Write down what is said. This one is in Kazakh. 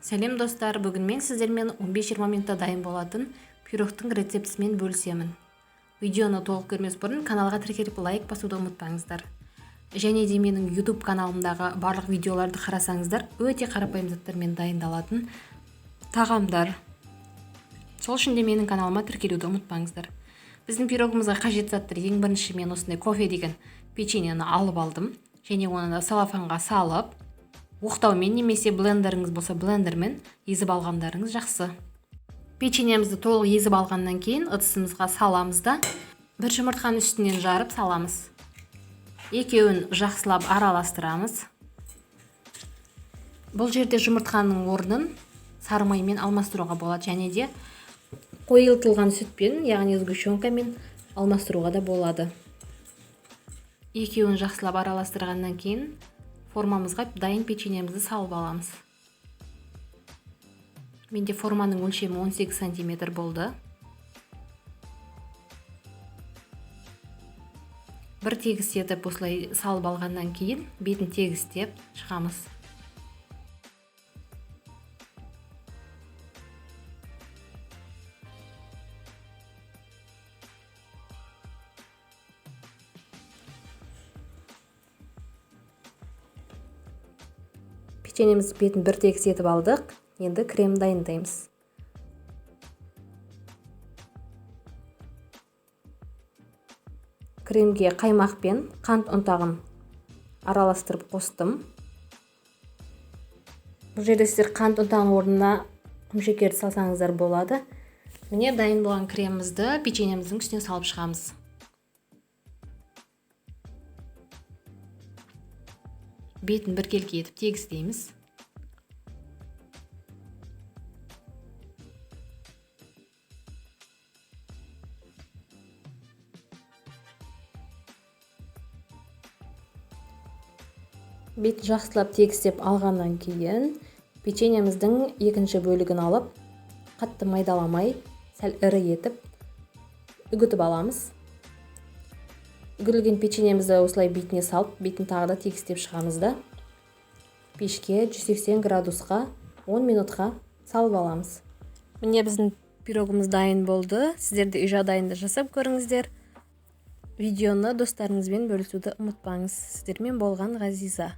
Сәлем достар, бүгін мен сіздермен 15-20 минутта дайын болатын пирогтың рецептісімен бөлісемін. Видеоны толық көрмес бұрын каналға тіркеліп лайк басуды ұмытпаңыздар. Және де менің YouTube каналымдағы барлық видеоларды қарасаңыздар, өте қарапайым заттармен дайындалатын тағамдар. Сол үшін де менің каналыма тіркелуді ұмытпаңыздар. Біздің пирогымызға қажет заттар ең бірінші мен осындай кофе деген печеньені алып алдым. Және оны да салафанға салып, оқтаумен немесе блендеріңіз болса блендермен езіп алғандарыңыз жақсы. Печеньемізді толық езіп алғаннан кейін ыдысымызға саламыз да бір жұмыртқаны үстінен жарып саламыз. Екеуін жақсылап араластырамыз. Бұл жерде жұмыртқаның орнын сары маймен алмастыруға болады, және де қойылтылған сүтпен, яғни сгущенкамен алмастыруға да болады. Екеуін жақсылап араластырғаннан кейін формамызға дайын печеньемізді салып аламыз. Менде форманың өлшемі 18 см болды. Бір тегістетіп осылай салып алғаннан кейін бетін тегістеп шығамыз. Печеньеміз бетін бір тегіс етіп алдық. Енді крем дайындаймыз. Кремге қаймақ пен қант ұнтағын араластырып қостым. Бұл жерде сіздер қант ұнтағының орнына құмшекерді салсаңыздар болады. Міне дайын болған кремімізді печеньеміздің үстіне салып шығамыз. Бетін біркелкі етіп тегістейміз. Бетін жақсылап тегістеп алғаннан кейін печеньеміздің екінші бөлігін алып, қатты майдаламай, сәл ірі етіп үгітіп аламыз. Үгілген печеньемізді осылай бетіне салып, бетін тағы да тегістеп шығамыз да пешке 180 градусқа 10 минутқа салып аламыз. Міне біздің пирогымыз дайын болды. Сіздер де үй жағдайында жасап көріңіздер. Видеоны достарыңызбен бөлісуді ұмытпаңыз. Сіздермен болған Ғазиза.